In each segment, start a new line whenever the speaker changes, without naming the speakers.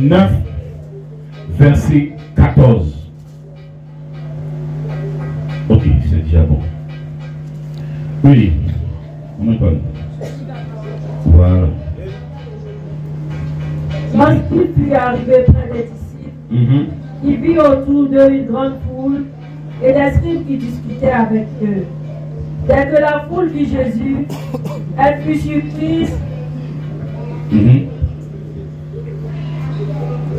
9, verset 14. Ok, c'est déjà bon. Oui, on m'écoute. Voilà.
Lorsqu'il fut arrivé près des disciples, il vit autour d'eux une grande foule et des scribes qui discutaient avec eux. Dès que la foule vit Jésus, elle fut surprise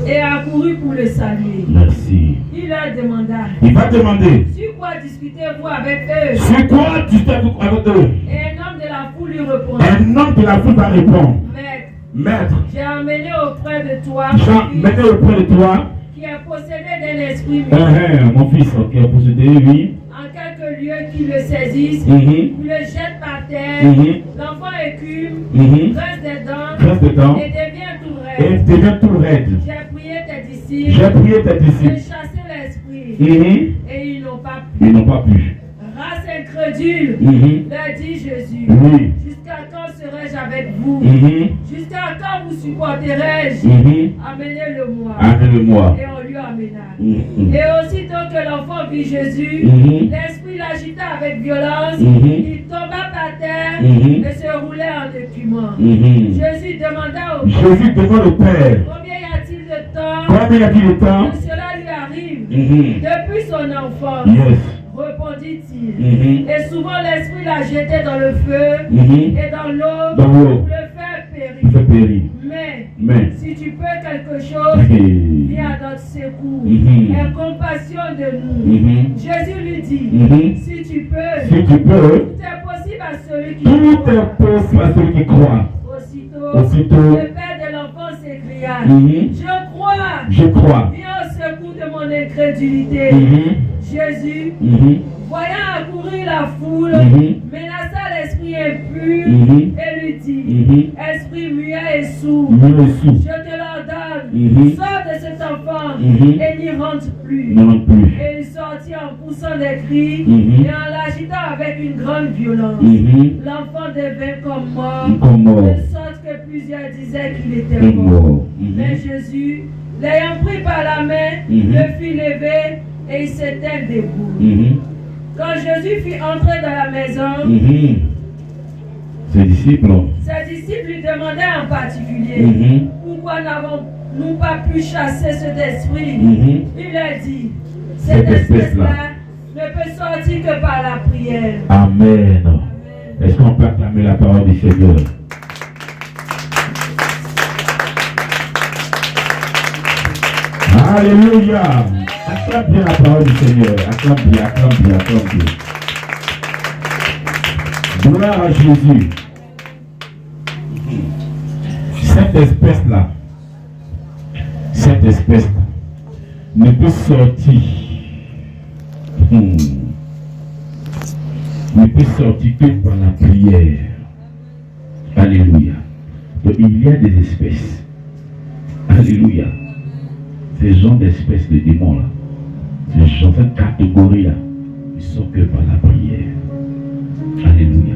et accourut pour le saluer.
Merci.
Il leur demanda.
Il va demander.
Sur quoi discutez-vous avec eux?
Sur quoi discutez-vous avec eux?
Et un homme de la foule lui répondit.
Un homme de la foule va répondre.
Maître,
j'ai
amené auprès de toi qui est possédé d'un esprit muet.
Mon fils, qui est possédé, oui.
En quelques lieux qui le saisissent, il le jette par terre, l'enfant écume, graisse des dents et devient tout raide. J'ai prié tes disciples de chasser l'esprit et ils n'ont pas pu. Race incrédule, leur dit Jésus, jusqu'à quand serai-je avec vous? Jusqu'à quand vous supporterai-je? Amenez-le-moi. Et on lui amena. Et aussitôt que l'enfant vit Jésus, l'esprit l'agita avec violence, il tomba par terre et se roulait en écumant. Jésus demanda au Père, combien y a-t-il de temps que cela lui arrive? Depuis son enfance. Répondit-il. Et souvent l'esprit l'a jeté dans le feu et dans l'eau pour le faire périr. Mais si tu peux quelque chose, viens à notre secours. Aie compassion de nous. Jésus lui dit, si tu peux, tout est possible à celui qui croit. Aussitôt, le père de l'enfant s'écria, je crois. Viens au secours de mon incrédulité. Jésus, voyant accourir la foule, menaça l'esprit impur et lui dit, esprit muet et sourd, je te l'ordonne, sors de cet enfant et n'y rentre plus. Et il sortit en poussant des cris et en l'agitant avec une grande violence. L'enfant devint comme mort, de sorte que plusieurs disaient qu'il était mort. Mais Jésus, l'ayant pris par la main, le fit lever et il s'était debout. Quand Jésus fut entré dans la maison,
ses disciples
lui demandaient en particulier, pourquoi n'avons-nous pas pu chasser cet esprit? Il leur dit, cette espèce-là ne peut sortir que par la prière.
Amen. Est-ce qu'on peut acclamer la parole du Seigneur? Alléluia. Acclame bien la parole du Seigneur. Acclame bien. Gloire à Jésus. Cette espèce-là ne peut sortir. Ne peut sortir que par la prière. Alléluia. Donc il y a des espèces. Alléluia. Ces gens d'espèces de démons là, ces gens, cette catégorie là, ils sont que par la prière. Alléluia.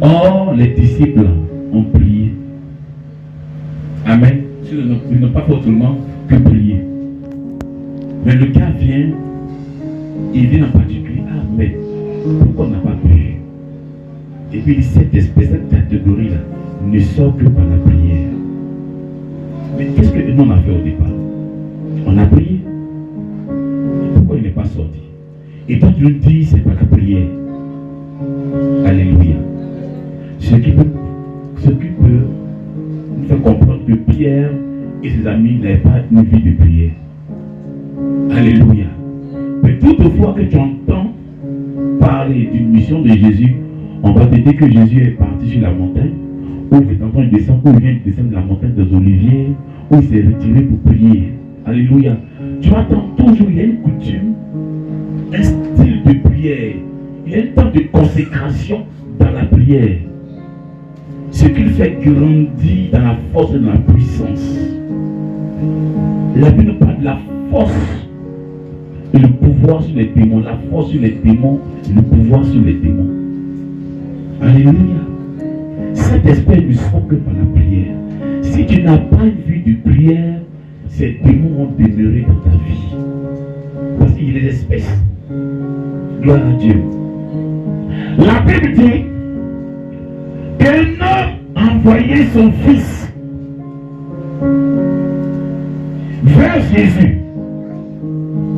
Or, les disciples là, ont prié. Amen. Ils n'ont pas fait autrement que prier. Mais le gars vient, il vient en particulier. Ah, mais pourquoi on n'a pas prié? Et puis cette espèce, cette catégorie là, ne sort que par la prière. Mais qu'est-ce que nous on a fait au départ? On a prié. Pourquoi il n'est pas sorti? Et toi tu nous dis c'est par la prière. Alléluia. Ce qui peut nous faire comprendre que Pierre et ses amis n'avaient pas une vie de prière. Alléluia. Mais toutefois que tu entends parler d'une mission de Jésus, on va te dire que Jésus est parti sur la montagne, où il est en train de descendre, où il vient de descendre de la montagne des Oliviers, où il s'est retiré pour prier. Alléluia. Tu attends toujours, il y a une coutume, un style de prière, il y a un temps de consécration dans la prière. Ce qui le fait grandir dans la force et dans la puissance. La Bible nous parle de la force et le pouvoir sur les démons, la force sur les démons et le pouvoir sur les démons. Alléluia. Cet esprit ne sort que par la prière. Si tu n'as pas une vie de prière, ces démons vont demeurer dans ta vie. Parce qu'il y a des espèces. Gloire à Dieu. La Bible dit qu'un homme a envoyé son fils vers Jésus.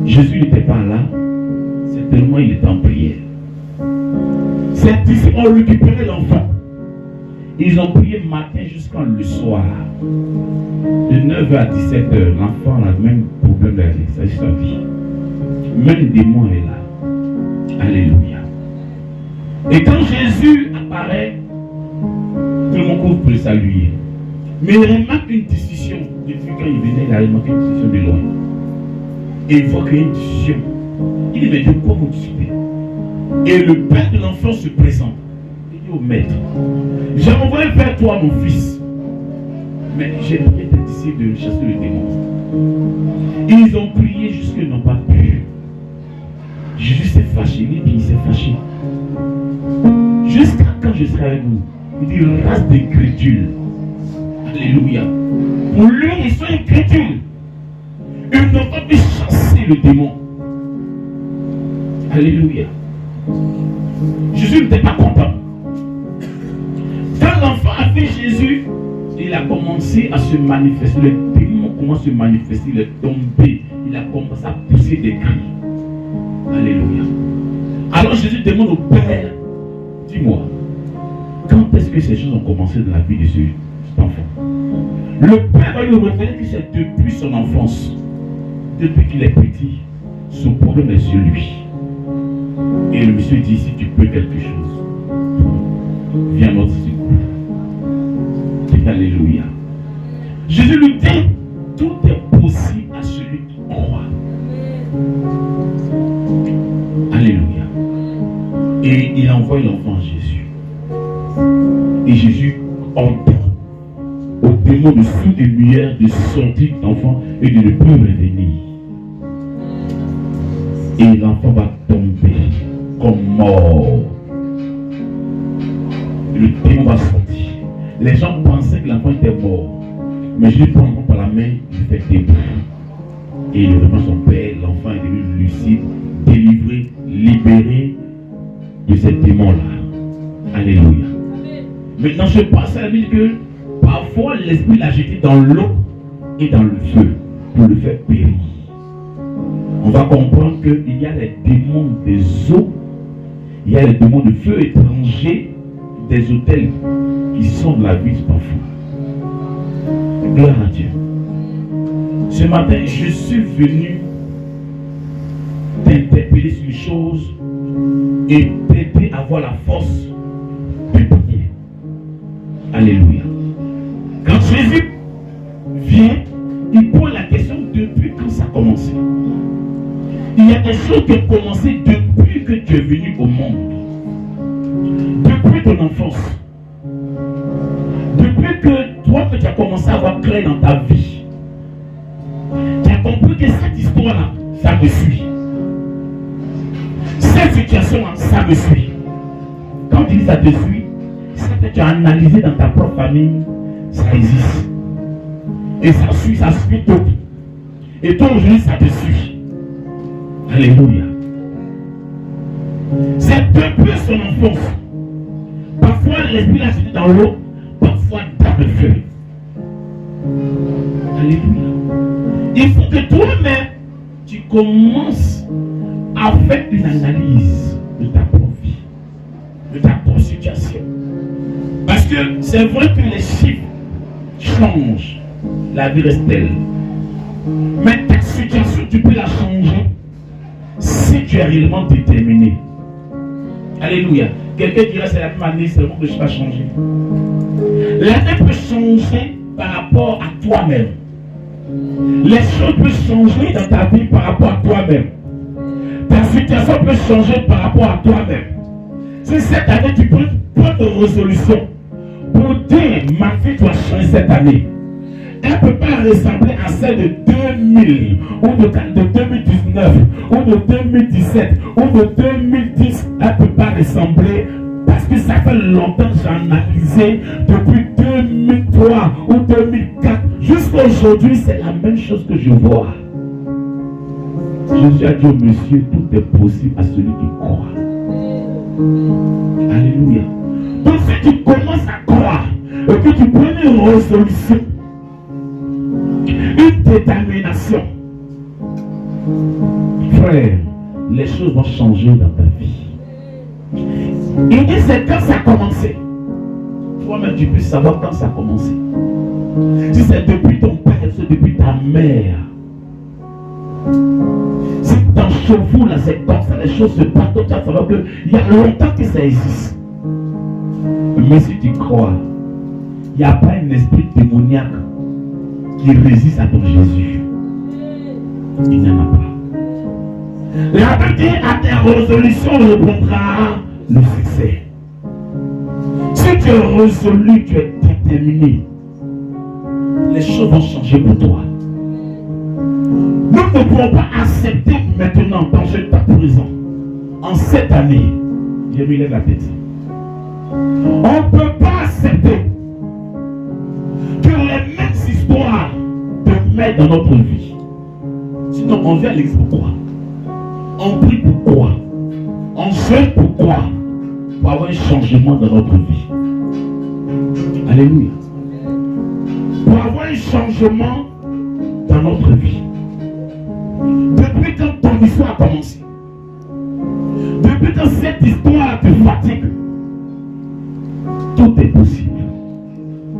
Jésus n'était pas là, certainement il était en prière. Ses disciples ont récupéré l'enfant. Ils ont prié matin jusqu'à le soir. De 9h à 17h, l'enfant a le même problème avec sa vie. Même le démon est là. Alléluia. Et quand Jésus apparaît, tout le monde peut le saluer. Mais il remarque une décision. Depuis quand il venait, il a remarqué une décision de loin. Et il voit qu'il y a une décision. Il dit, mais de quoi vous discutez? Et le père de l'enfant se présente. Il dit au maître, j'ai envoyé vers toi mon fils. Mais j'ai prié tes disciples de chasser le démon. Ils ont prié jusqu'ils n'ont pas pu. Jésus s'est fâché. Il dit, il s'est fâché. Jusqu'à quand je serai avec vous? Il dit, race d'incrédules. Alléluia. Pour lui, ils sont incrédules. Ils n'ont pas pu chasser le démon. Alléluia. Jésus n'était pas content. Quand l'enfant a vu Jésus, il a commencé à se manifester. Le démon commence à se manifester. Il est tombé. Il a commencé à pousser des cris. Alléluia. Alors Jésus demande au Père, dis-moi, quand est-ce que ces choses ont commencé dans la vie de cet enfant? Le Père va lui révéler que c'est depuis son enfance, depuis qu'il est petit, son problème est sur lui. Et le monsieur dit, si tu peux quelque chose, viens à notre secours. Alléluia. Jésus lui dit, tout est possible à celui qui croit. Alléluia. Et il envoie l'enfant à Jésus. Et Jésus ordonne au démon de sous des lumières de sortir de l'enfant et de ne plus revenir. Et l'enfant va tomber comme mort. Et le démon va sortir. Les gens pensaient que l'enfant était mort. Mais Jésus prend l'enfant par la main, il fait debout. Et il reprend son père, l'enfant est devenu lucide, délivré, libéré de ces démons-là. Alléluia. Maintenant, je passe à la Bible que parfois l'esprit l'a jeté dans l'eau et dans le feu pour le faire périr. On va comprendre qu'il y a les démons des eaux, il y a les démons de feu étrangers, des hôtels qui sont de la vie parfois. Gloire à Dieu. Ce matin, je suis venu t'interpeller sur une chose et t'aider à avoir la force de prier. Alléluia. Quand Jésus vient, il pose la question depuis quand ça a commencé. Il y a des choses qui ont commencé depuis que tu es venu au monde. Depuis ton enfance. Depuis que toi, que tu as commencé à avoir clair dans ta vie. Tu as compris que cette histoire-là, ça me suit. Cette situation-là, ça me suit. Quand tu dis ça te suit, c'est que tu as analysé dans ta propre famille, ça existe. Et ça suit tout. Et toi aujourd'hui, ça te suit. Alléluia. C'est depuis son enfance. Parfois l'esprit l'a jeté dans l'eau, parfois dans le feu. Alléluia. Il faut que toi-même, tu commences à faire une analyse de ta propre vie, de ta propre situation. Parce que c'est vrai que les chiffres changent, la vie reste telle. Mais ta situation, tu peux la changer si tu es réellement déterminé. Alléluia. Quelqu'un dirait c'est la même année seulement que je ne vais pas changer. L'année peut changer par rapport à toi-même. Les choses peuvent changer dans ta vie par rapport à toi-même. Ta situation peut changer par rapport à toi-même. Si cette année tu peux prendre une résolution pour dire ma vie doit changer cette année, elle ne peut pas ressembler à celle de 2000 ou de 2019 ou de 2017 ou de 2010. Elle ne peut pas ressembler parce que ça fait longtemps que j'ai analysé depuis 2000. 2003 ou 2004, jusqu'à aujourd'hui, c'est la même chose que je vois. Jésus a dit au monsieur, tout est possible à celui qui croit. Alléluia. Donc si tu commences à croire et que tu prends une résolution, une détermination, frère, les choses vont changer dans ta vie. Il dit c'est quand ça a commencé. Toi-même tu peux savoir quand ça a commencé. Si c'est depuis ton père, si c'est depuis ta mère. Si dans chez vous là c'est comme ça, les choses se passent, tu vas savoir qu'il y a longtemps que ça existe. Mais si tu crois, il n'y a pas un esprit démoniaque qui résiste à ton Jésus. Il n'y en a pas. La Bible dit à tes résolutions répondra le succès. Si tu es résolu, tu es déterminé, les choses vont changer pour toi. Nous ne pouvons pas accepter maintenant, dans ce temps présent, en cette année, j'ai mis la tête. On ne peut pas accepter que les mêmes histoires te mettent dans notre vie. Sinon, on vient à l'église pourquoi? On prie pourquoi? On jeûne pourquoi? Pour avoir un changement dans notre vie. Alléluia. Pour avoir un changement dans notre vie. Depuis quand ton histoire a commencé, depuis quand cette histoire te fatigue, tout est possible.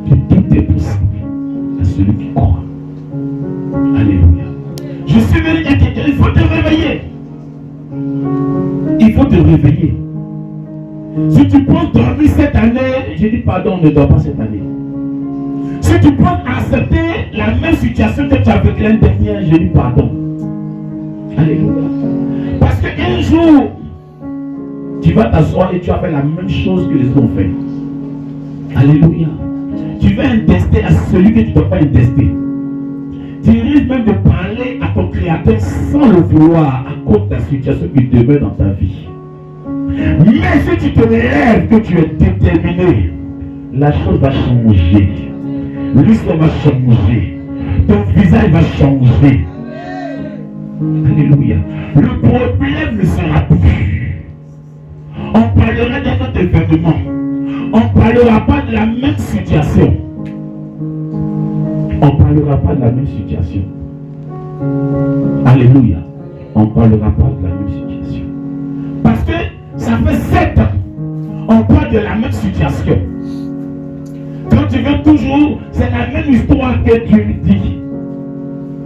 Tout est possible à celui qui croit. Alléluia. Je suis venu dire quelqu'un, il faut te réveiller. Il faut te réveiller. Si tu penses dormir cette année, je dis pardon, ne dors pas cette année. Si tu penses accepter la même situation que tu as vécue l'année dernière, je dis pardon. Alléluia. Parce qu'un jour, tu vas t'asseoir et tu vas faire la même chose que les autres ont fait. Alléluia. Tu vas intester à celui que tu ne dois pas intester. Tu risques même de parler à ton Créateur sans le vouloir à cause de la situation qui demeure dans ta vie. Mais si tu te lèves, que tu es déterminé, la chose va changer. L'histoire va changer. Ton visage va changer. Alléluia. Le problème ne sera plus. On parlera d'un autre événement. On ne parlera pas de la même situation. On ne parlera pas de la même situation. Alléluia. On ne parlera pas de la même situation. Parce que ça fait 7 ans. On parle de la même situation. Quand tu viens toujours, c'est la même histoire que tu dis.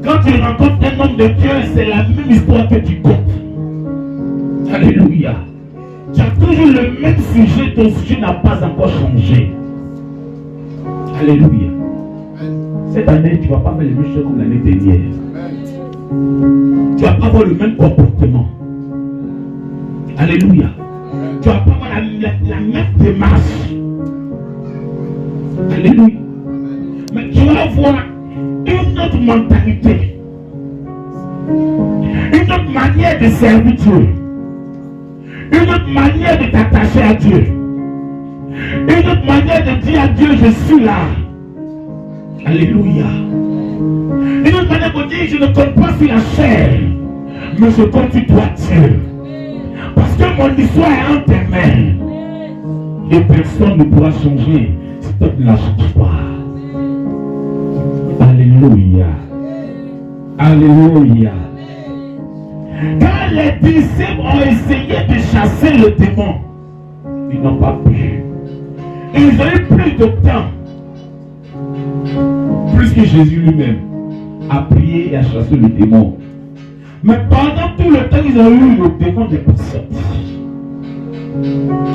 Quand tu rencontres un homme de Dieu, c'est la même histoire que tu comptes. Alléluia. Tu as toujours le même sujet, ton sujet n'a pas encore changé. Alléluia. Cette année, tu ne vas pas faire les mêmes choses comme l'année dernière. Tu ne vas pas avoir le même comportement. Alléluia. Tu ne vas pas avoir la même démarche. Alléluia. Mais tu vas avoir une autre mentalité. Une autre manière de servir Dieu. Une autre manière de t'attacher à Dieu. Une autre manière de dire à Dieu, je suis là. Alléluia. Une autre manière de dire, je ne compte pas sur la chair, mais je compte sur toi, Dieu. Parce que mon histoire est entre tes mains. Et personne ne pourra changer si toi ne la changes pas. Alléluia. Alléluia. Quand les disciples ont essayé de chasser le démon, ils n'ont pas pu. Ils ont eu plus de temps. Plus que Jésus lui-même a prié et a chassé le démon. Mais pendant tout le temps, ils ont eu le démon de personne.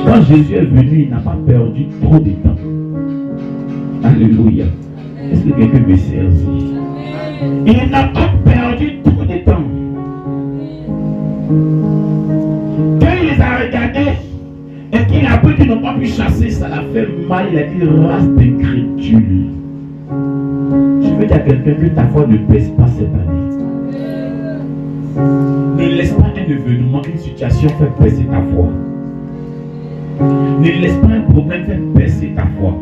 Quand Jésus est venu, il n'a pas perdu trop de temps. Alléluia. Est-ce que quelqu'un me saisit? Il n'a pas perdu trop de temps. Quand il les a regardés et qu'il a pris qu'ils n'ont pas pu chasser, ça l'a fait mal. Il a dit race d'incrédule. Je veux dire à quelqu'un que ta foi ne baisse pas cette année. Ne laisse pas un événement, une situation faire baisser ta foi. Ne laisse pas un problème faire baisser ta foi.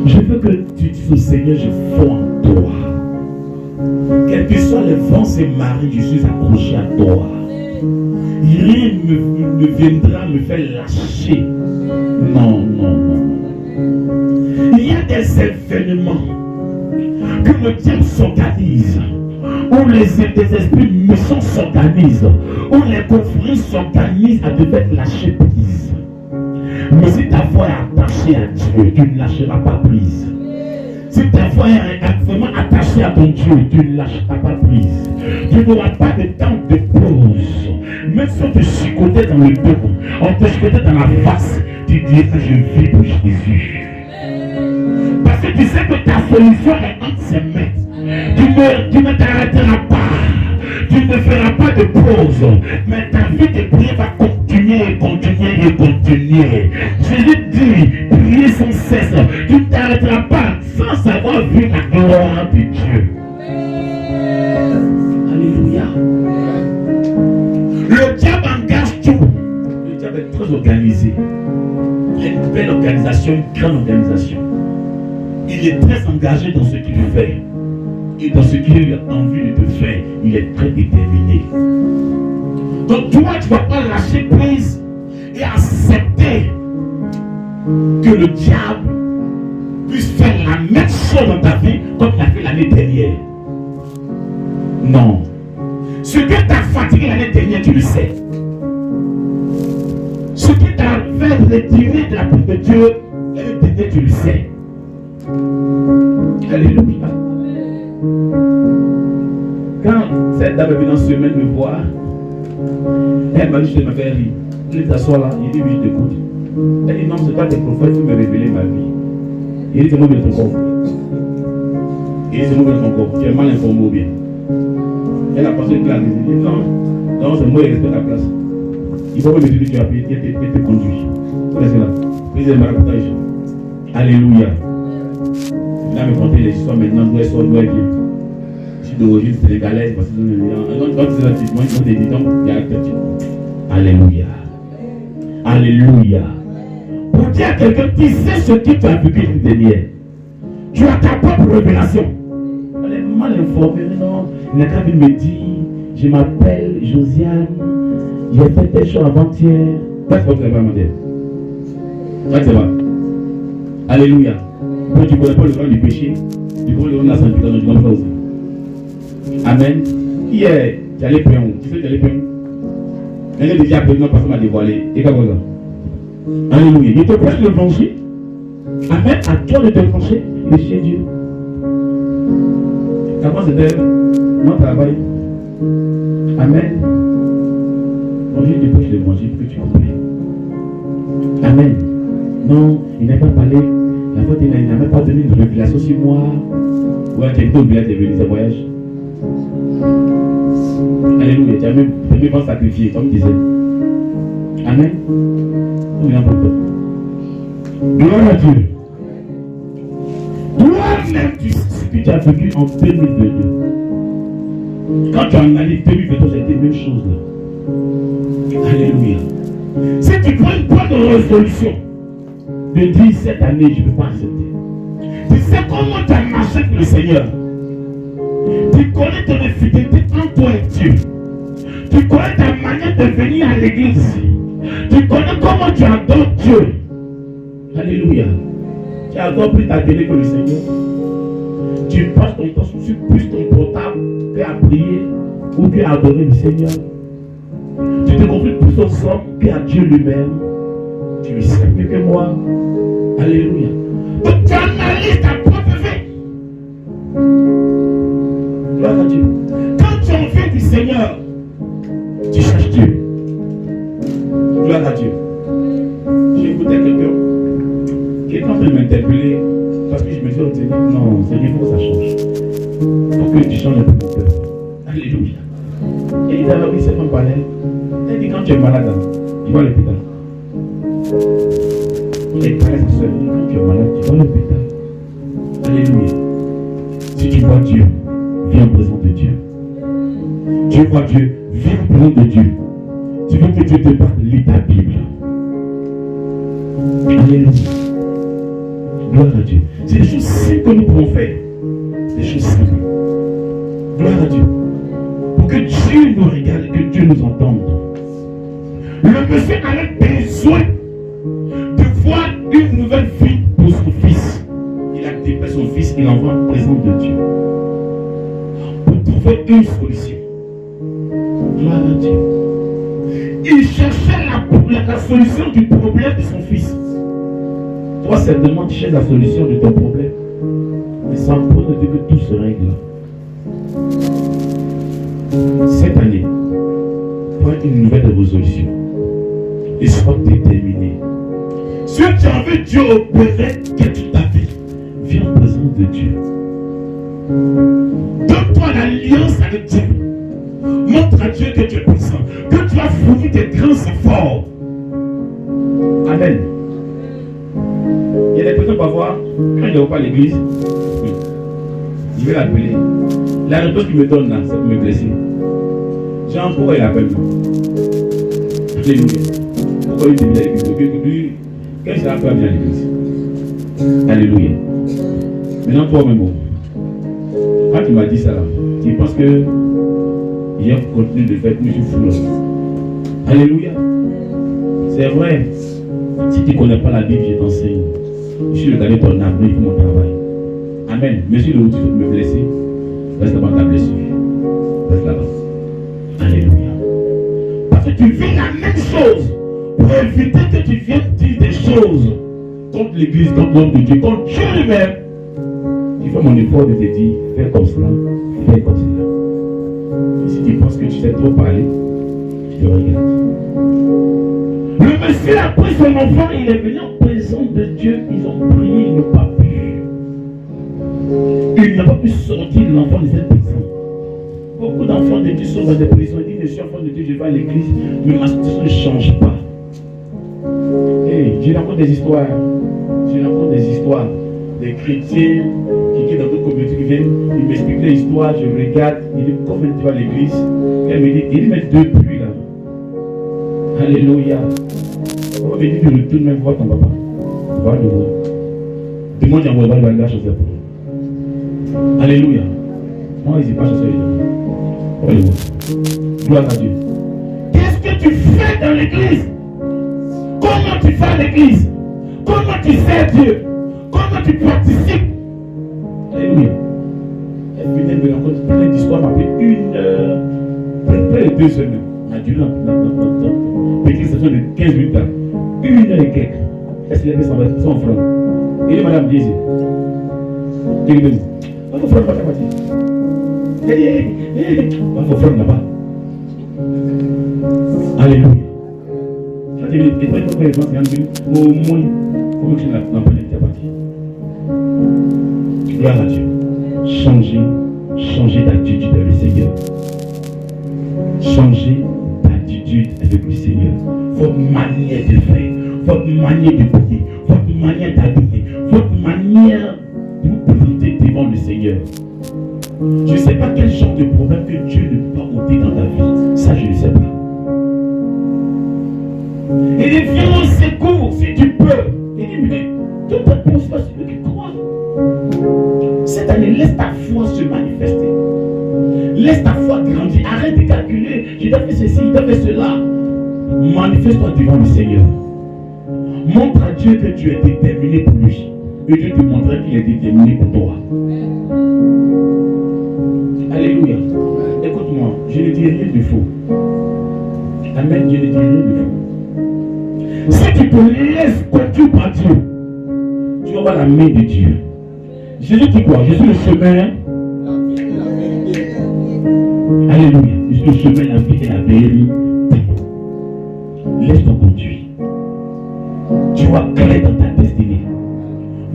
Je veux que tu dises au Seigneur, je foi en toi. Quels que soient les vents et marées, je suis accroché à toi. Rien ne viendra me faire lâcher. Non, non, non. Il y a des événements que le diable s'organise, où des esprits méchants s'organisent, où les conflits s'organisent à devoir lâcher prise. Mais si ta foi est attachée à Dieu, tu ne lâcheras pas prise. Si ta foi est vraiment attachée à ton Dieu, tu ne lâcheras pas prise. Tu n'auras pas de temps de pause. Même si on te chicotait dans le dos, on te chicotait dans la face, tu diras je vis pour Jésus. Parce que tu sais que ta solution est entre ses mains. Tu ne t'arrêteras pas. Tu ne feras pas de pause. Mais ta vie de prière va continuer et continuer et continuer. Jésus dit, priez sans cesse. Tu ne t'arrêteras pas sans avoir vu la gloire de Dieu. Alléluia. Le diable engage tout. Le diable est très organisé. Il a une belle organisation, une grande organisation. Il est très engagé dans ce qu'il fait. Et dans ce qu'il a envie de te faire, il est très déterminé. Donc toi, tu ne vas pas lâcher prise et accepter que le diable puisse faire la même chose dans ta vie comme il a fait l'année dernière. Non. Ce que t'a fatigué l'année dernière, tu le sais. Ce qui t'a fait retirer de la part de Dieu l'année dernière, tu le sais. Alléluia. Quand cette dame est venue en semaine me voir, elle m'a dit, je me fais rire. Il s'assoit là, il dit, oui, je t'écoute. Elle dit, non, c'est pas tes prophètes qui me révéler ma vie. Il dit, c'est moi qui ai ton corps. Il dit, c'est moi qui ai ton corps. Tu es mal informé ou bien. Elle a pensé que la dit, non, non, c'est moi qui respecte la place. Il faut que me dire que tu as payé, tu te conduit. Connaissez là. Prise de maraboutage. Alléluia. Là, me conter les histoires maintenant, nous sommes bien. Je suis d'origine sénégalaise, parce que quand c'est là, moi, je dis donc, il y a un petit. Alléluia. Alléluia. Pour dire à quelqu'un qui sait ce que tu as vécu une dernière, tu as ta propre révélation. Elle est mal informée, non. Il n'a qu'à me dire, je m'appelle Josiane, j'ai fait des choses avant-hier. Qu'est-ce que tu vas me dire? Ça va. Alléluia. Quand tu ne connais pas le grand du péché, tu connais le grand de la sanctification, tu comprends aussi. Amen. Hier, tu allais prier où? Tu sais que tu allais prier où? Elle est déjà appelée, parce qu'elle m'a dévoilé. Et qu'est-ce que ça? Alléluia. Il te prêche le brancher. Amen. À toi de te brancher, il est chez Dieu. Comment c'était mon travail? Amen. Donc je te prêche le brancher pour que tu comprennes. Amen. Non, il n'a pas parlé. La fois, il n'a même pas donné une révélation sur moi. Ouais, tu as été obligé de révéler voyages. Alléluia. Tu as même pas sacrifié, comme il disait. Amen. Gloire à Dieu. Toi-même, tu sais ce que tu as vécu en 2022. Quand tu as analysé 2022, c'était la même chose là. Alléluia. Si tu prends une bonne résolution de dire cette année, je ne peux pas accepter. Tu sais comment tu as marché pour le Seigneur. Tu connais ton infidélité entre toi et Dieu. Tu connais ta manière de venir à l'église. Tu connais comment tu adores Dieu. Alléluia. Tu adores plus ta télé que le Seigneur. Tu passes ton temps sur plus ton portable qu'à prier ou qu'à adorer le Seigneur. Tu te confies plus aux hommes qu'à Dieu lui-même. Tu le sais mieux que moi. Alléluia. Donc tu analyses ta propre vie. Gloire à Dieu. Quand tu en fais du Seigneur, tu cherches Dieu. Gloire à Dieu. J'ai écouté quelqu'un qui est en train de m'interpeller parce que je me suis dit, non, Seigneur, il faut que ça change. Il faut que tu changes un peu mon cœur. Alléluia. Et il a dit, c'est mon panel. Elle dit, quand tu es malade, tu vas à l'hôpital. Les frères et sœurs, quand tu es malade, tu vas à l'hôpital. Alléluia. Si tu vois Dieu, viens en présence de Dieu. Tu vois Dieu, viens en présence de Dieu. Tu veux que Dieu te parle, lis ta Bible. Alléluia. Gloire à Dieu. C'est des choses simples que nous pouvons faire. Des choses simples. Gloire à Dieu. Pour que Dieu nous regarde et que Dieu nous entende. Le monsieur avait besoin de voir une nouvelle vie pour son fils. Il a déplacé son fils, il envoie en présence de Dieu. Pour trouver une solution. Gloire à Dieu. Il cherchait la solution du problème de son fils. Toi, certainement, tu cherches la solution de ton problème. Mais sans pour ne dire que tout se règle. Cette année, prends une nouvelle résolution. Et sois déterminé. Si tu as vu Dieu opérer toute ta vie, viens en présence de Dieu. Donne-toi l'alliance avec Dieu. Montre à Dieu que tu es puissant, que tu as fourni des grands efforts. Amen. Il y a des personnes parfois, quand ils ne vont pas à l'église, je vais l'appeler. La réponse qu'il me donne là, ça peut me blesser. Jean, pourquoi il appelle moi? Alléluia. Pourquoi il dit à l'église? Qu'est-ce qu'il a fait à venir à l'église? Alléluia. Maintenant, toi-même, quand tu m'as dit ça là, tu penses que hier, continue de faire, je suis fou là. Alléluia. C'est vrai. Si tu ne connais pas la Bible, je t'enseigne. Je suis le gars de ton âme, il faut mon travail. Amen. Mais si le tu veux me blesser, reste devant ta blessure. Reste là-bas. Alléluia. Parce que tu vis la même chose pour éviter que tu viennes dire des choses contre l'église, contre l'homme de Dieu, contre Dieu lui-même. Tu fais mon effort de te dire, fais comme cela, fais comme cela. Et si tu penses que tu sais trop parler, tu te regardes. Le monsieur a pris son enfant, il est venu en présence de Dieu, ils ont prié, ils n'ont pas pu. Il n'a pas pu sortir de l'enfant de cette prison. Beaucoup d'enfants de Dieu sont dans des prisons, ils disent, je suis enfant de Dieu, je vais à l'église, mais ma situation ne change pas. Hey, j'ai encore des histoires. J'ai encore des histoires. Des chrétiens qui dans d'autres communautés qui viennent, ils m'expliquent les histoires, je regarde, ils disent, combien tu vas à l'église? Elle me dit, il met depuis là. Alléluia. On me dit, tu retournes même voir ton papa. Va le voir. Demande à moi, va la chose pour lui. Alléluia. Moi, ils n'y pas chercher les gens. On va le voir. Gloire à Dieu. Qu'est-ce que tu fais dans l'église? Comment tu fais à l'église? Comment tu sers Dieu? Comment tu participes? Alléluia. Elle venait me raconter plein d'histoires, après 1 heure, près de 2 semaines. On a dû petite session de 15 minutes, 1 heure et quelques. Elle s'est levée son front. Et dit, madame, disait, il dit, va vous front, pas ta partie. Va vous front là-bas. Alléluia. Et puis, au moins, comment tu n'as pas été parti. Gloire à Dieu. Changer d'attitude avec le Seigneur. Changer d'attitude avec le Seigneur. Votre manière de faire, votre manière de prier, votre manière d'adorer, votre manière de vous présenter devant le Seigneur. Je ne sais pas quel genre de problème que Dieu ne peut pas ôter dans ta vie. Ça, je ne sais pas. Il dit, viens au secours si tu peux. Il dit, mais toute ta foi, c'est celui qui croit. Cette année, laisse ta foi se manifester. Laisse ta foi grandir. Arrête de calculer. Je dois faire ceci, je dois faire cela. Manifeste-toi devant le Seigneur. Montre à Dieu que tu es déterminé pour lui. Et Dieu te montrera qu'il est déterminé pour toi. Alléluia. Écoute-moi, je ne dis rien de faux. Amen, je ne dis rien de faux. Si tu te laisses conduire par Dieu, tu vas voir la main de Dieu. Jésus dit quoi? Je suis le chemin. Alléluia. Je suis le chemin, la vie et la vérité. Laisse-toi conduire. Tu vas créer dans ta destinée.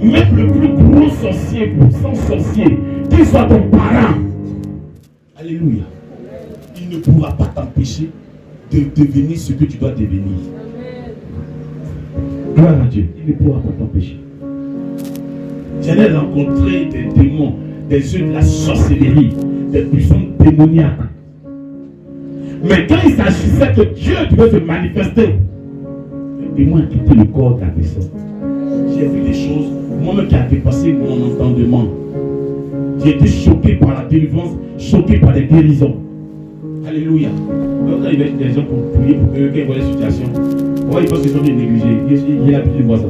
Même le plus gros sorcier, sans sorcier, qu'il soit ton parent. Alléluia. Il ne pourra pas t'empêcher de devenir ce que tu dois devenir. Gloire à Dieu. Il ne pourra pas t'empêcher. J'en ai rencontré des démons, des yeux de la sorcellerie, des puissances démoniaques. Mais quand il s'agissait que Dieu devait se manifester, le démon a quitté le corps de la personne. J'ai vu des choses Moi-même qui a dépassé mon entendement. J'ai été choqué par la délivrance, choqué par les guérisons. Alléluia. Donc quand il y a des gens pour prier pour eux, quand ils voient la situation, pourquoi ils pensent qu'ils sont bien négligés? J'ai l'habitude de voir ça.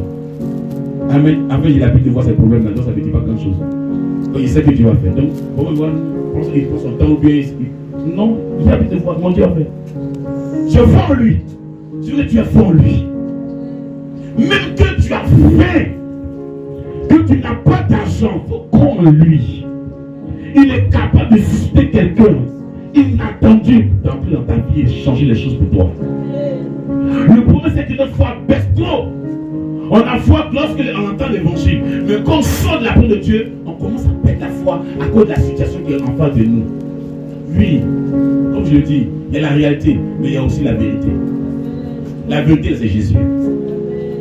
Amen. Après, j'ai l'habitude de voir ces problèmes-là, donc ça ne veut dire pas grand chose. Donc il sait que Dieu va faire. Donc, pourquoi il prend son temps ou bien non, j'ai l'habitude de voir mon Dieu va faire. Je vois en lui. Je veux que tu as fait en lui. Même que tu as faim, que tu n'as pas d'argent, il faut croire en lui. Il est capable de susciter quelqu'un inattendu d'entrer dans ta vie et changer les choses pour toi. Le problème, c'est que notre foi baisse trop. On a foi lorsque on entend l'évangile. Mais quand on sort de la parole de Dieu, on commence à perdre la foi à cause de la situation qui est en face de nous. Oui, comme je le dis, il y a la réalité, mais il y a aussi la vérité. La vérité, c'est Jésus.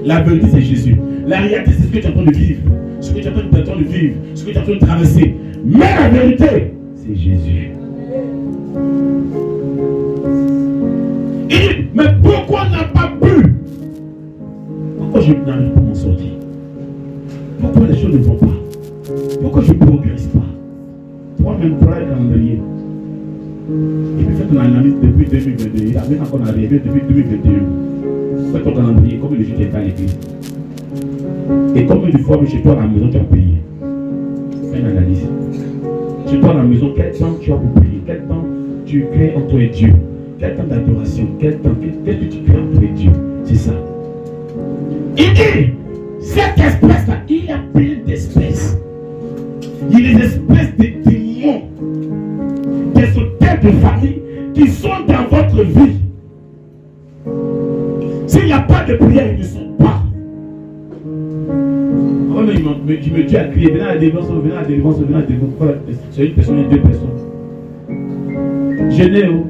La vérité, c'est Jésus. La réalité, c'est ce que tu es en train de vivre. Ce que tu es en train de vivre. Ce que tu es en train de traverser. Mais la vérité, c'est Jésus. Il dit, mais pourquoi on n'a pas pu? Pourquoi je n'arrive pas à m'en sortir? Pourquoi les choses ne vont pas? Pourquoi je ne progresse pas? Toi-même, prends le calendrier. Et puis fais ton analyse depuis 2022. Il y a même encore arrivé depuis 2021. Fais ton calendrier, combien de jours tu es à l'église? Et combien de fois chez toi à la maison tu as payé? Fais une analyse. Chez toi à la maison, quel temps tu as pour prier? Quel temps tu crées entre et Dieu? Quel temps d'adoration? Quel temps? Qu'est-ce que tu crées entre et Dieu? C'est ça. Il dit, cette espèce-là, il y a plein d'espèces. Il y a des espèces de démons, des auteurs de famille qui sont dans votre vie. S'il n'y a pas de prière, ils ne sont pas. Oh, mais tu me dis à crier, venez à la délivrance, venez à la délivrance, venez à la délivrance. C'est une personne et deux personnes. Gêné, oh.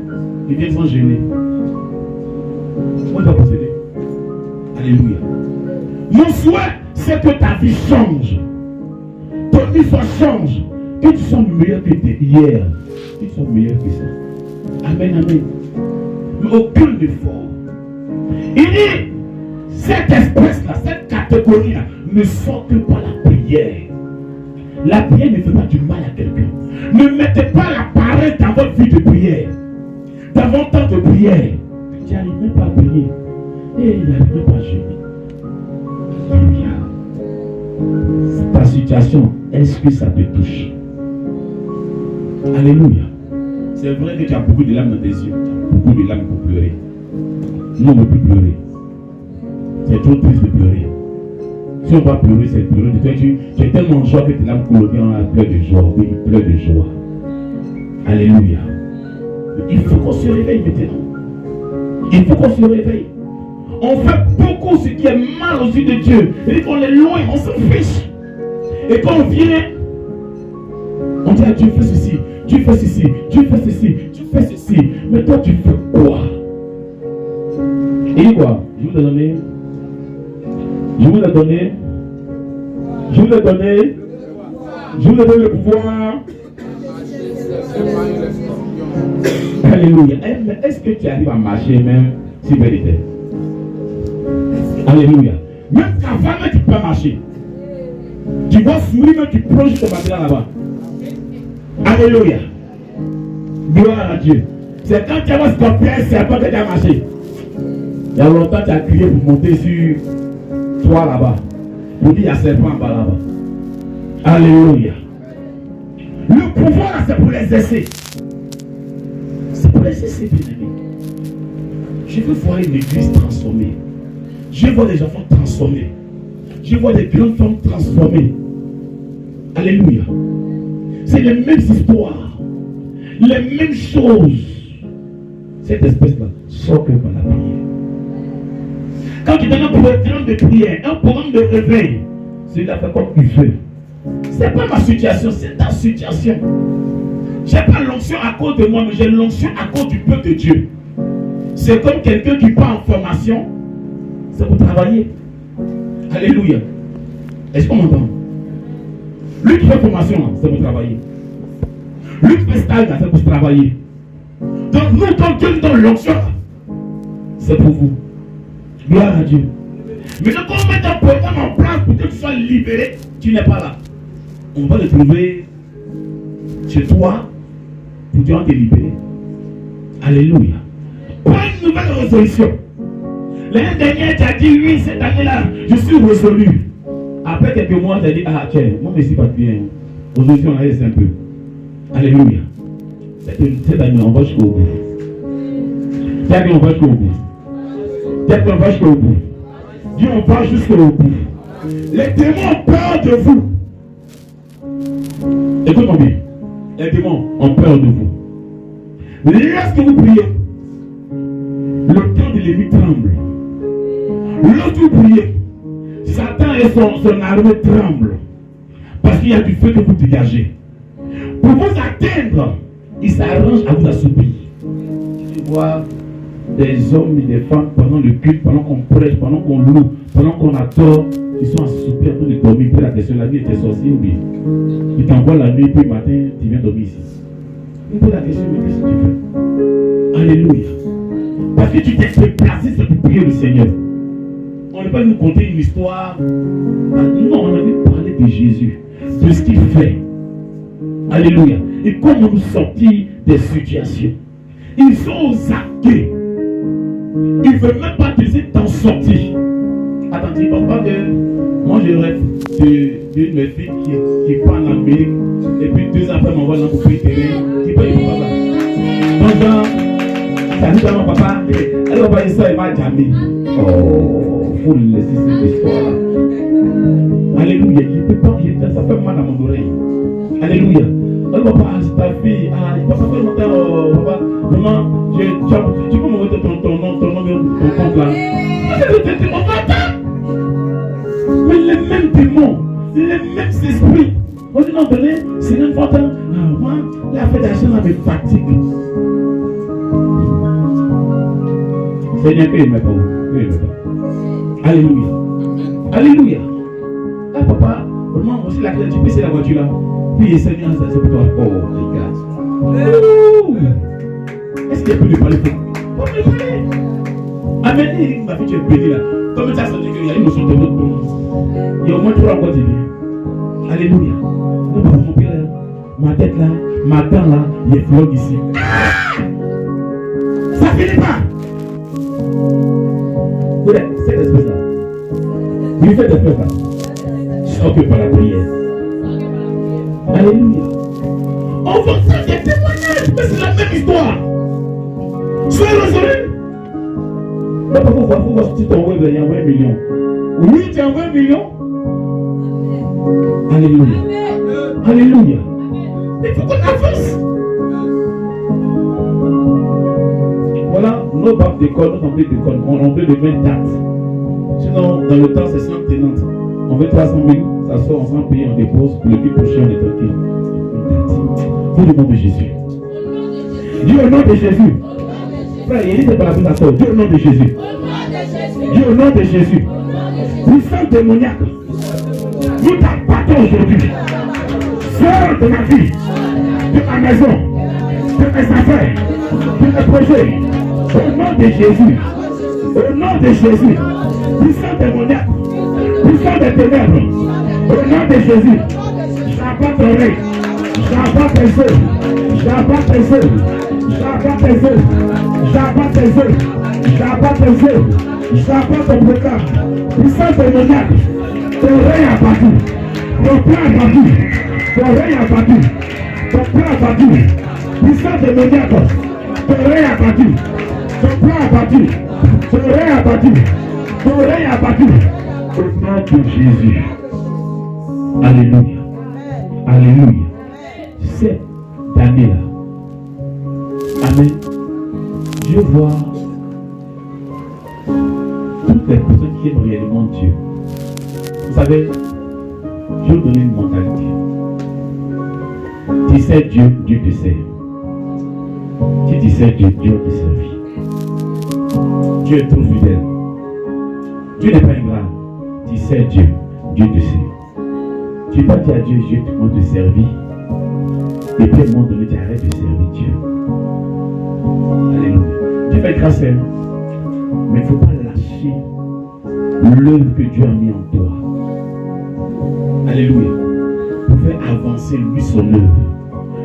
Ils viennent sans gêner. Moi, je dois procéder. Alléluia. Mon souhait, c'est que ta vie change. Ton histoire change. Que tu sois meilleur que hier. Que tu sois meilleur que ça. Amen, amen. Mais aucun effort. Il dit, cette espèce-là, cette catégorie-là, ne sort que par la prière. La prière ne fait pas du mal à quelqu'un. Ne mettez pas la paresse dans votre vie de prière. Dans votre temps de prière. Tu n'arrives même pas à prier. Et il n'arrive même pas à jeûner. Ta situation, est-ce que ça te touche? Alléluia. C'est vrai que tu as beaucoup de larmes dans tes yeux. Tu as beaucoup de larmes pour pleurer. Nous, on ne peut plus pleurer. C'est trop triste de pleurer. Si on va pleurer, c'est pleurer. Tu es tellement en joie que tes larmes coulent bien en pleurs de joie. Oui, pleure de joie. Alléluia. Il faut qu'on se réveille maintenant. Il faut qu'on se réveille. On fait beaucoup ce qui est mal aux yeux de Dieu. Et qu'on est loin, on se fiche. Et quand on vient, on dit à Dieu, fais ceci, Dieu fait ceci, Dieu fait ceci, Dieu fait ceci. Mais toi, tu fais quoi? Et quoi? Je vous ai donné. Je vous ai donné. Je vous ai donné. Je vous ai donné le pouvoir. Alléluia. Mais est-ce que tu arrives à marcher même si belle était? Alléluia. Même qu'avant, tu peux marcher. Tu vas sourire, mais tu plonges ton matelas là-bas. Alléluia. Gloire à Dieu. C'est quand tu as scorpion, c'est après que tu as marché. Il y a longtemps, tu as crié pour monter sur toi là-bas. Pour dire il y a serpent en bas là-bas. Alléluia. Le pouvoir là, c'est pour les essais. C'est pour les essais, bien aimé. Je veux voir une église transformée. Je vois des enfants transformés. Je vois des grandes femmes transformées. Alléluia. C'est les mêmes histoires. Les mêmes choses. Cette espèce-là sort que par la prière. Quand tu donnes un programme de prière, un programme de réveil, celui-là fait comme il veut. Ce n'est pas ma situation, c'est ta situation. Je n'ai pas l'onction à cause de moi, mais j'ai l'onction à cause du peuple de Dieu. C'est comme quelqu'un qui part en formation. C'est pour travailler. Alléluia. Est-ce qu'on m'entend? Lui qui fait formation, c'est pour travailler. Lui qui fait stage, c'est pour travailler. Donc nous, quand Dieu nous donne l'onction, c'est pour vous. Gloire à Dieu. Mais quand on met un programme en place pour que tu sois libéré, tu n'es pas là. On va le trouver chez toi pour te libérer. Alléluia. Pas une nouvelle résolution. L'année dernière, tu as dit oui, cette année-là, je suis résolu. Après quelques mois, tu as dit, ah tiens, moi je ne suis pas bien. Aujourd'hui, on a laissé un peu. Alléluia. Cette année, on va jusqu'au bout. Tiens, on va jusqu'au bout. Tiens, on va jusqu'au bout. Dieu, on va jusqu'au bout. Les démons ont peur de vous. Écoute-moi bien. Les démons ont peur de vous. Lorsque vous priez, le temps de l'ennemi tremble. Lorsque vous priez, Satan et son armée tremblent. Parce qu'il y a du feu que vous dégagez. Pour vous atteindre, il s'arrange à vous assoupir. Tu vois des hommes et des femmes pendant le culte, pendant qu'on prêche, pendant qu'on loue, pendant qu'on adore, ils sont assoupis en train de dormir. Puis la question, la nuit était sorcier ou bien il t'envoie la nuit, puis le matin, tu viens dormir ici. Il pose la question, mais qu'est-ce que tu fais? Alléluia. Parce que tu t'es déplacé, c'est pour prier le Seigneur. On ne peut pas nous conter une histoire. Non, on a envie de parler de Jésus, de ce qu'il fait. Alléluia. Et comment nous sortir des situations. Ils sont aux arquets. Ils ne veulent même pas te dire d'en sortir. Attends, tu ne penses pas que moi je rêve d'une de mes filles qui part en Amérique et puis 2 ans après m'envoie dans le pays terrain qui peut y papa. Donc, ça dit à mon papa, elle va pas ça, elle m'a jamais. Oh, il faut laisser cette histoire-là. Alléluia, il ne peut pas, ça fait mal à mon oreille. Alléluia. Elle va pas, c'est ta fille, il va pas faire longtemps, papa, maman, tu peux m'envoyer ton nom, ton compte là. C'est mon papa. Mais les mêmes démons, les mêmes esprits. On dit non, tenez, c'est important. Moi, la fête d'argent me fatigue. Seigneur, que il ne m'aime pas. Alléluia. Alléluia. Ah, papa, vraiment, aussi la clé, tu peux essayer la voiture là. Puis, Seigneur, ça c'est pour toi. Oh, regarde. Est-ce qu'il y a plus de parler pour me parler? Amen, ma fille, tu es bénie là. Comme tu as senti qu'il y a une notion de votre bon. Il y a au moins 3 mois de vie. Alléluia. Mon père, ma tête là, ma dent là, il y a fleurs ici. Ça finit pas. Cette espèce là. Oui, cette espèce là. Sortez par la prière. Alléluia. On va faire des témoignages, mais c'est la même histoire. Soyez résolu. Pourquoi tu t'envoies il y a 20 millions? Oui, tu as 20 millions. Alléluia. Alléluia. Il faut qu'on avance. Voilà, nos bacs d'école, nos entrées d'école, on veut de même date. Sinon, dans le temps, c'est sans tenante. On veut 300 000, ça sort ensemble, payer, on dépose, pour le but prochain, on est tranquille. Pour le nom de Jésus. Dieu au nom de Jésus. Frère, il dit c'est pas la plus à sort. Dieu au nom de Jésus. Dieu au nom de Jésus. Puissance démoniaque. Nous t'abattons aujourd'hui. Sors de ma vie, de ma maison, de mes affaires, de mes projets. Au nom de Jésus. Au nom de Jésus. Puissance démoniaque. Puissance des ténèbres. Au nom de Jésus. J'abats ton règne. J'abats tes œufs. J'abats tes œufs. J'abats tes œufs. J'abats tes œufs. J'abats tes œufs. J'abats ton programme. Puissance démoniaque. Ton règne abattu. Ton plan abattu. Ton règne abattu. Ton plan abattu. Puissance démoniaque. Ton règne abattu. Ton plan abattu. Ton règne abattu. Ton règne abattu. Au nom de Jésus. Alléluia. Alléluia. Cette année-là. Amen. Dieu voit toutes les personnes qui aiment réellement Dieu. Vous savez, Dieu donne une mentalité. Tu sais Dieu, Dieu te sert. Si tu sais Dieu, Dieu te servit. Dieu est trop fidèle. Dieu n'est pas ingrat. Tu sais Dieu, Dieu te sert. Tu n'as pas dit à Dieu, Dieu te demande de servir. Et puis à un moment donné, tu arrêtes de servir Dieu. Alléluia. Dieu fait grâce, mais il ne faut pas lâcher l'œuvre que Dieu a mis en toi. Alléluia. Pour faire avancer lui son œuvre.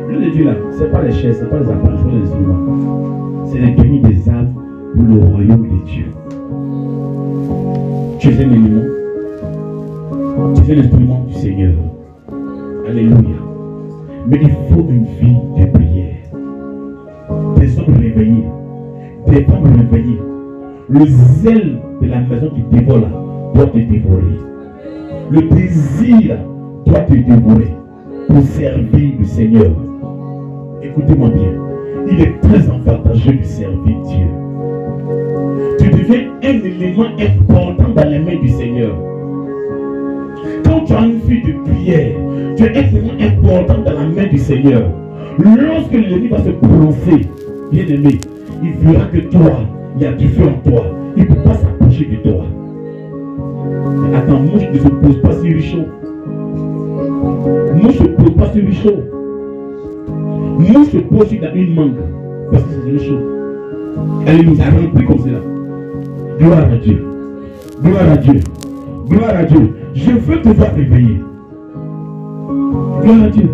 L'œuvre de Dieu là, ce n'est pas les chaises, ce n'est pas les appareils, ce n'est pas les instruments. C'est les gagner des âmes pour le royaume de Dieu. Tu es un élément. Tu es l'instrument du Seigneur. Alléluia. Mais il faut une vie de prière. Des hommes réveillés. Des femmes réveillées. Le zèle de la maison qui dévore là doit te dévorer. Le désir doit te dévorer pour servir le Seigneur. Écoutez-moi bien. Il est très avantageux de servir Dieu. Tu deviens un élément important dans les mains du Seigneur. Quand tu as une vie de prière, tu es un élément important dans la main du Seigneur. Lorsque l'ennemi va se prononcer, bien aimé, il verra que toi, il y a du feu en toi. Il ne peut pas s'approcher de toi. Mais attends, mouche ne se pose pas sur le chaud. Mouche ne se pose pas sur le chaud. Mouche se pose sur une mangue. Parce que c'est le chaud. Elle nous a rempli comme cela. Gloire à Dieu. Gloire à Dieu. Gloire à Dieu. Je veux te voir réveiller. Gloire à Dieu.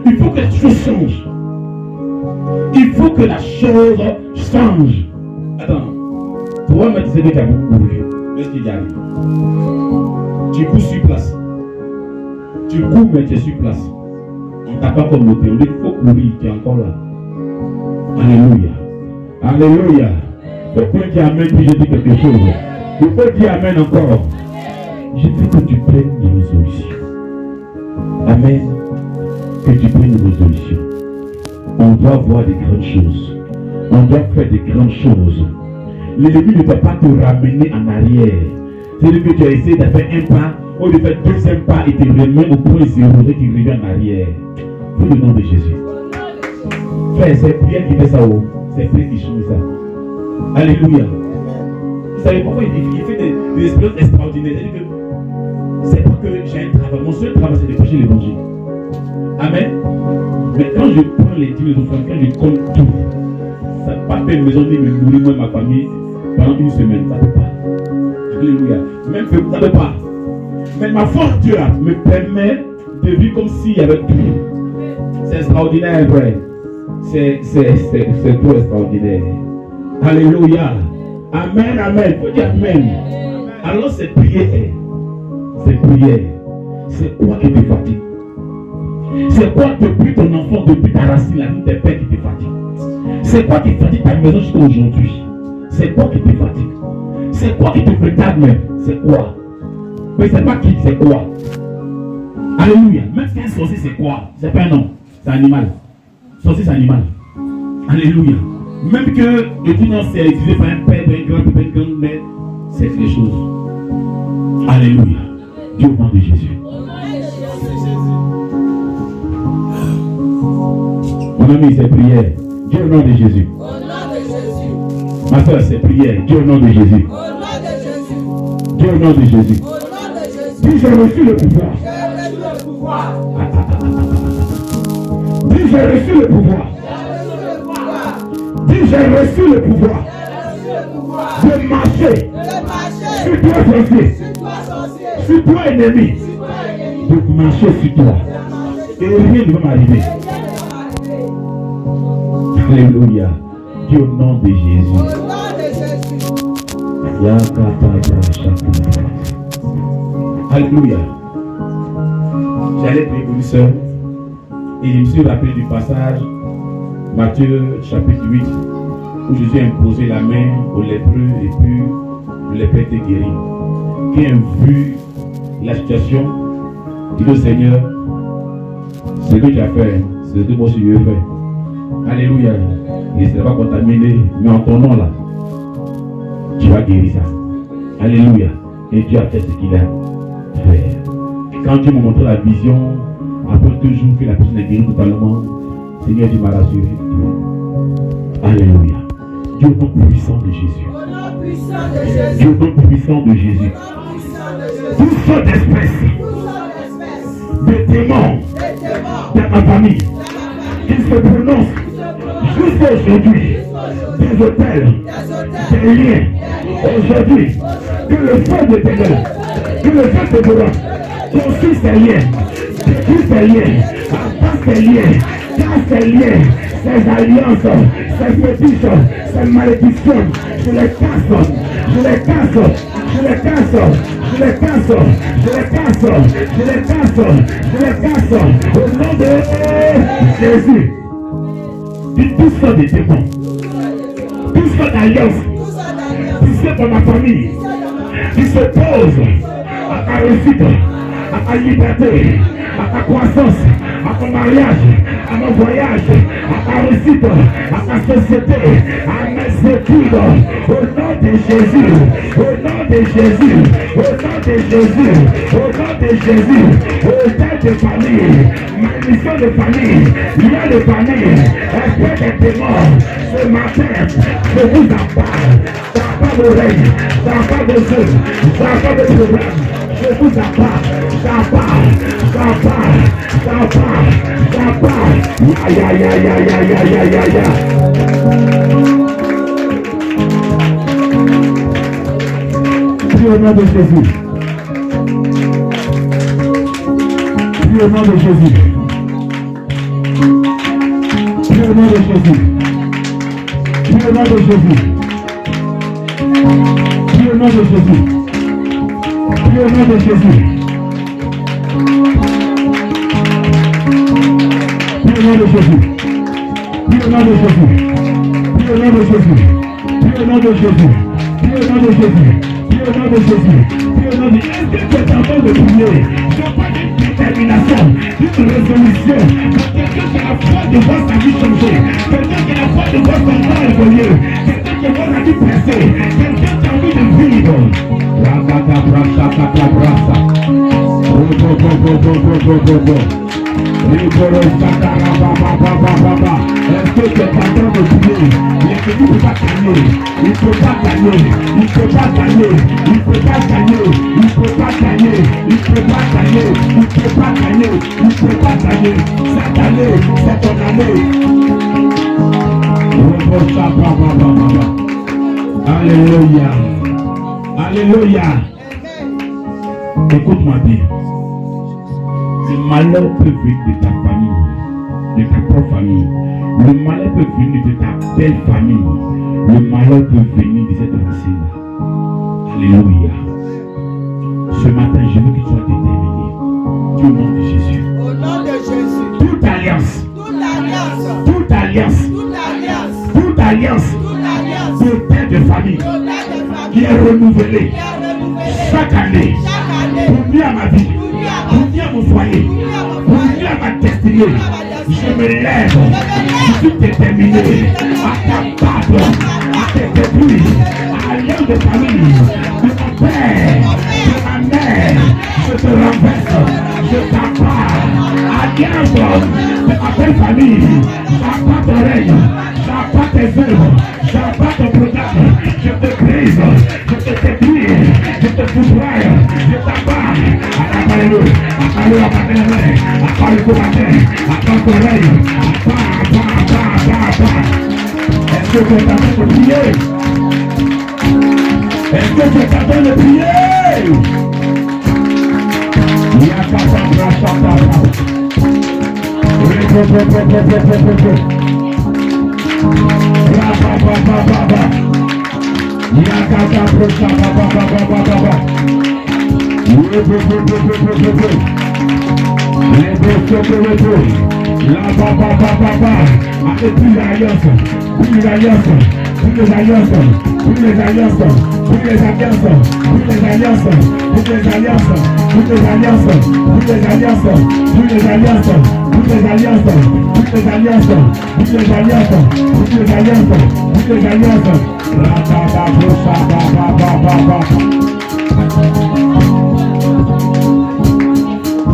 Il faut que la chose change. Il faut que la chose change. Attends. Toi, me disais que tu as beaucoup couru. Qu'est-ce qu'il y arrive? Tu cours sur place. Tu cours, mais tu es sur place. On ne t'a pas comme noté. On dit qu'il faut courir. Tu es encore là. Alléluia. Alléluia. Pourquoi tu amènes puis je dis quelque chose? Pourquoi tu amènes encore? Je veux que tu prennes des résolutions. Amen. Que tu prennes des résolutions. On doit voir des grandes choses. On doit faire des grandes choses. L'ennemi ne doit pas te ramener en arrière. C'est-à-dire que tu as essayé de faire un pas, ou de faire deuxième pas et te remettre au point zéro et tu reviens en arrière. Pour le nom de Jésus. Frère, c'est prière qui fait ça. C'est prière qui change ça. Alléluia. Vous savez pourquoi il fait des expériences extraordinaires? C'est pas que j'ai un travail. Mon seul travail, c'est de prêcher l'évangile. Amen. Mais quand je prends les dîmes de l'offrande, quand je compte tout, ça ne peut pas faire une maison ni me nourrir moi et ma famille pendant une semaine. Ça ne peut pas. Alléluia. Même que ça ne peut pas. Mais ma force Dieu me permet de vivre comme s'il y avait tout. C'est extraordinaire, frère. C'est tout extraordinaire. Alléluia. Amen, amen. Il faut dire amen. Alors cette prière, c'est quoi qui te fatigue? C'est quoi depuis ton enfant, depuis ta racine, la vie de tes pères qui te fatigue? C'est quoi qui fatigue ta maison jusqu'à aujourd'hui? C'est quoi qui te fatigue? C'est quoi qui te retarde même? C'est quoi? Mais c'est pas qui, c'est quoi? Alléluia. Même si un sorcier, c'est quoi? C'est pas un nom, c'est un animal. Sorcier, c'est un animal. Alléluia. Même que le dit non, c'est utilisé par un père, un grand mère, c'est quelque chose. Alléluia. Dieu au nom de Jésus. Mon ami, c'est prière. Dieu au nom de Jésus. Ma soeur, c'est prière. Dieu au nom de Jésus. Dieu au nom de Jésus. Dis, j'ai reçu le pouvoir. Dis, j'ai reçu le pouvoir. Dis, j'ai reçu le pouvoir de marcher sur toi, sorcier, sur toi, ennemi, de marcher sur toi. Et rien ne va m'arriver. Alléluia. Dieu au nom de Jésus. Alléluia. J'allais prier pour une sœur et je me suis rappelé du passage Matthieu chapitre 8 où Jésus a imposé la main aux lépreux et puis le lépreux était guéri. Qui a vu la situation, dit au Seigneur, ce que tu as fait, c'est ce que moi aussi je fais. Alléluia. Il ne sera pas contaminé, mais en ton nom là, tu vas guérir ça. Alléluia. Et Dieu a fait ce qu'il a fait. Et quand Dieu m'a montré la vision, après 2 jours que la personne est guérie totalement, Seigneur, tu m'as rassuré. Alléluia. Dieu au nom puissant de Jésus. Dieu au nom puissant de Jésus. Toutes sortes d'espèces de démons dans ma famille qui se prononcent Pousse aujourd'hui des hôtels, des liens. Aujourd'hui, que le feu de ténèbres, que le feu de bois construise ces liens, détruise ces liens, abat ces liens, casse ces liens, ces alliances, ces fétiches, ces malédictions. Je les casse, je les casse, je les casse, je les casse, je les casse, je les casse, je les casse. Au nom de Jésus. Tout ça des démons, tout ça d'alliance, tout ça dans ma famille, qui s'oppose à ta réussite, à ta liberté, à ta croissance, à ton mariage, à mon voyage, à ta réussite, à ta société, à mes études, au nom de Jésus, au nom de Jésus, au nom de Jésus, au nom de Jésus, au nom de famille, ma mission de famille, lien de famille, esprit des démons, ce matin, je vous en parle, dans pas d'oreille, dans pas de jeu, dans pas de problème. Je vous en parle, j'en parle, j'en parle, j'en parle, j'en parle. Ya ya ya ya ya ya ya ya ya. Prie au nom de Jésus. Prie au nom de Jésus. Prie au nom de Jésus. Prie au nom de Jésus. Prie au nom de Jésus. Prie au nom de Jésus. Prie au nom de Jésus. Prie au nom de Jésus. Prie au nom de Jésus. Prie au nom de Jésus. Prie au nom de Jésus. Prie au nom de Jésus. Prie au nom de Jésus. Est-ce que tu es en train de prier? Je pas d'une détermination, d'une résolution. Quelqu'un qui a la foi de voir sa vie changer. Quelqu'un qui a la foi de voir son corps évoluer. Quelqu'un qui voit sa vie presser. Quelqu'un qui a envie de vivre. Rakata brasa, kata brasa. Est-ce que tu es en train de prier? Il ne peut pas gagner. Il ne peut pas gagner. Il ne peut pas gagner. Il ne peut pas gagner. Il ne peut pas gagner. Il ne peut pas gagner. Il ne peut pas gagner. Il ne peut pas gagner. Cette année, c'est ton année. Alléluia. Alléluia. Écoute-moi bien. Le malheur peut venir de ta famille, de ta propre famille. Le malheur peut venir de ta belle famille. Le malheur peut venir de cette racine. Alléluia. Ce matin, je veux que tu sois déterminé. Au nom de Jésus.
Au nom de Jésus.
Toute alliance.
Toute alliance.
Toute alliance.
Toute alliance.
Toute alliance.
Toute alliance.
De père de famille. Qui est renouvelée. Chaque année. Pour nuire à ma vie. Pour nuire à mon foyer. Pour nuire à ma destinée. Je me lève. Je suis déterminé à t'abattre, à te détruire. À alliance de famille. De mon père. De ma mère. Je te renverse. Je t'abats. Alliance de ma belle famille. J'abats ton règne. J'abats tes œuvres. J'abats ton programme. Je te brise. Je te détruis. Je te foudroie. Je t'abats. Apparez-le. Apparez-le à ma mère. Apparez-le à ma mère. Apparez ton règne. Est-ce que tu es en train de prier? Est-ce que tu es en train de prier? Il y a pas de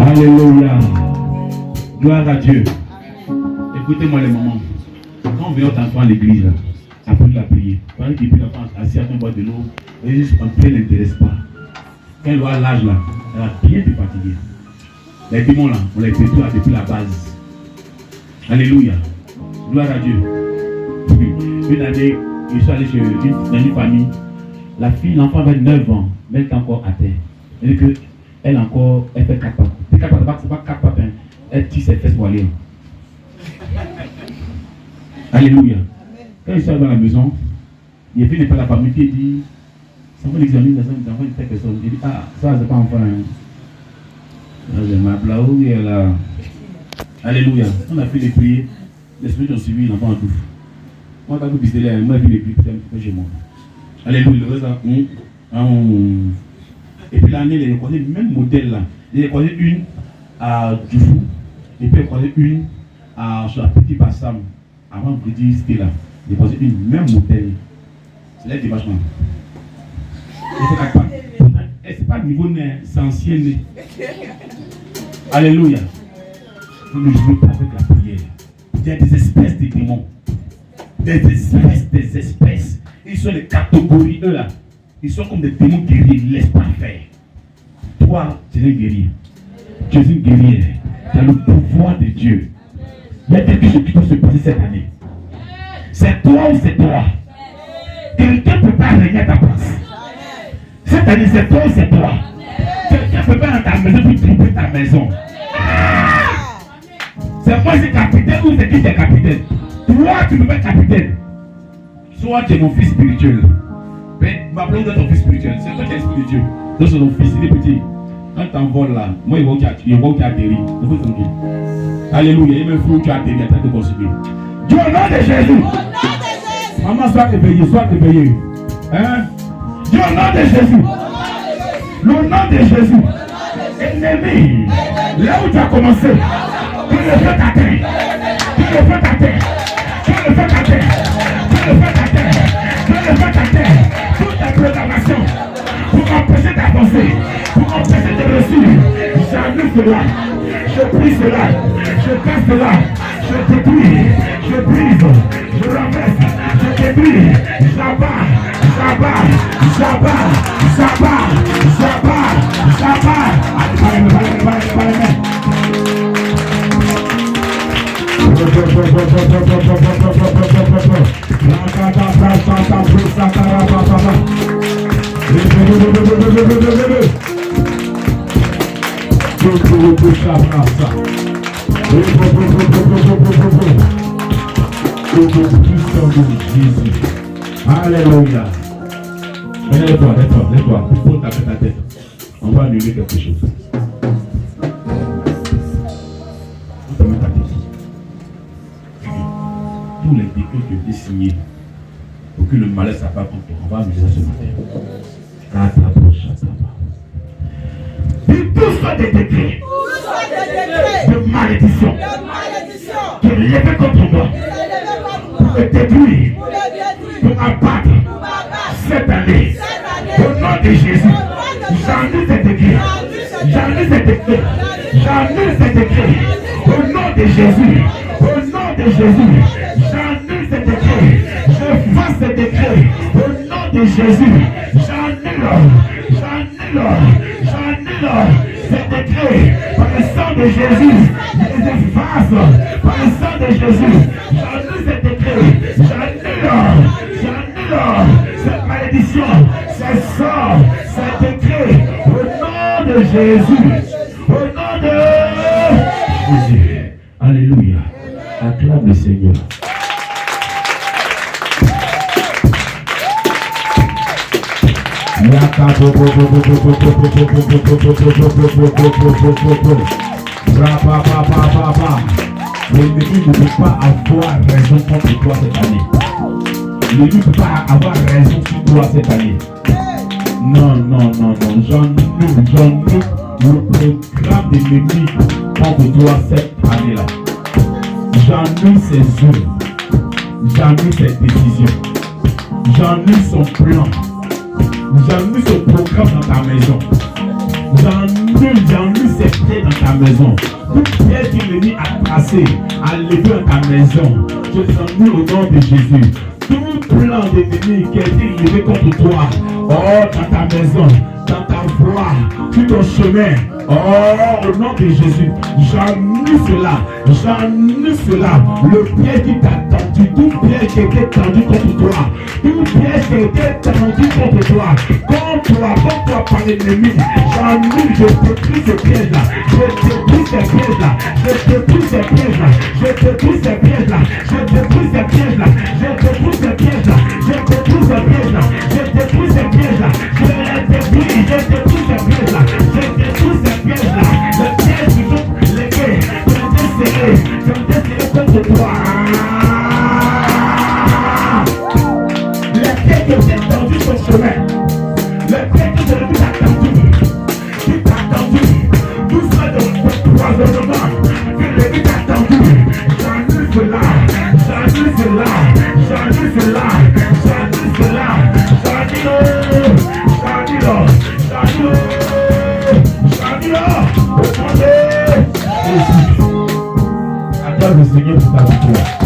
Alléluia. Gloire à Dieu. Écoutez-moi les mamans. Quand on vient votre enfant à l'église, après la prière, pendant qu'il prie l'enfant assis à ton bois de l'eau, et juste en plein n'intéresse pas. Quand elle voit l'âge là, elle a bien été fatiguée. Les démons là, on les détruit depuis la base. Alléluia. Gloire à Dieu. Une année, je suis allé dans une famille. La fille, l'enfant avait 9 ans, mais elle est encore à terre. Elle dit que elle fait 4 pattes. Les 4 pattes, c'est pas 4 pattes, hein. Elle tire ses fesses pour aller. Alléluia. Quand il sort dans la maison, il n'est pas la famille qui dit, ça va l'examiner, les enfants, il fait personne. Il dit, ah, ça, c'est pas enfant. Hein. C'est ma blague, elle a. Alléluia. On a fait les prières, les spirituels ont suivi l'enfant en douce. Moi, quand vous visitez moi, j'ai vu les prières, c'est chez moi. Alléluia. Et puis l'année, il a croisé le même modèle là. Il a croisé une à Djoufou, et puis il a croisé une sur la petite Bassam. Avant de dire c'était là. Il a croisé une même modèle. C'est là qui est vachement. Il fait 4 pas. C'est pas le niveau né, c'est ancien né. Alléluia. Vous ne jouez pas avec la prière. Il y a des espèces de démons. Des espèces. Ils sont les catégories, eux là. Ils sont comme des démons guerriers. Ils ne laissent pas faire. Toi, tu es un guerrier. Tu es une guerrière. Tu as le pouvoir de Dieu. Il y a quelque chose qui peut se passer cette année. C'est toi ou c'est toi. Quelqu'un ne peut pas régner à ta place. Cette année, c'est toi ou c'est toi. Quelqu'un ne peut pas dans ta maison pour tromper ta maison. C'est moi qui suis capitaine ou c'est qui est capitaine. Toi, tu ne peux pas être capitaine. Soit tu es mon fils spirituel. Mais ma place de ton fils spirituel. C'est toi qui es l'esprit de Dieu. Donc c'est ton fils, il est petit. Quand tu t'envoles là, moi il voit qu'il a atterri. Il faut tranquille. Alléluia. Il me faut que tu as atterri en train de consommer. Dieu au nom de Jésus. Maman, sois éveillée. Hein? Dieu au nom de Jésus. Le nom de Jésus. Ennemi. Là où tu as commencé. Tu le fais ta terre. Tu le fais ta terre. Tu le fais ta terre. Tu le fais ta terre. Tu le fais ta terre. Toute ta programmation pour empêcher d'avancer, pour empêcher de réussir. J'annule cela. Je prie cela. Je casse cela. Je détruis. Je brise. Je renverse. Je détruis. J'abats. Alléluia. Lève-toi. Pose ta tête. On va annuler quelque chose. On te met ta tête. Tous les décrets qui ont été signés pour que le malheur s'abatte contre toi, on va annuler ça ce matin. Tout soit des décrets de malédiction qui est levé contre moi pour me détruire, pour m'abattre cette année. Au nom de Jésus, j'annule ces décrets. Au nom de Jésus, j'annule ces décrets. Je fasse ces décrets. Au nom de Jésus, j'annule ces décrets. Par le sang de Jésus, je les efface. Par le sang de Jésus, j'annule ces décrets. J'annule cette malédiction, ces sorts, ces décrets. Au nom de Jésus. Au nom de Jésus. Alléluia. Acclame le Seigneur. L'ennemi ne peut pas avoir raison contre toi cette année. L'ennemi ne peut pas avoir raison sur toi cette année. Non. J'annule le programme de l'ennemi contre toi cette année-là. J'annule ses œuvres. J'annule ses décisions. J'annule son plan. J'annule son programme dans ta maison. J'annule ses pieds dans ta maison. Toute pierre que l'ennemi a tracée, a levé dans ta maison. Je t'annule au nom de Jésus. Tout plan d'ennemi qui a été levé contre toi, oh, dans ta maison, dans ta voie, sur ton chemin, oh, au nom de Jésus, j'annule cela, le piège qui t'a tendu, tout piège qui a été tendu contre toi, tout piège qui a été tendu contre toi, contre toi par l'ennemi, j'annule, je détruis ce piège-là, je détruis ces pièges-là, je détruis ces pièges-là, je détruis ces pièges-là, je détruis ces pièges-là, je détruis ces pièges-là, je détruis ces pièges-là, je détruis ces pièges-là, je détruis ces pièges-là, je détruis ces pièges-là, les pièges qui sont légués, qui ont été serrés contre toi. Les pièges qui ont été tendus sur le chemin, les pièges qui t'a tendu, tout ça de poisonnement, qui t'a tendu, j'annule cela, j'annule cela, j'annule cela, j'annule cela, j'annule, au nom de Jésus. Acclame le Seigneur pour ta victoire.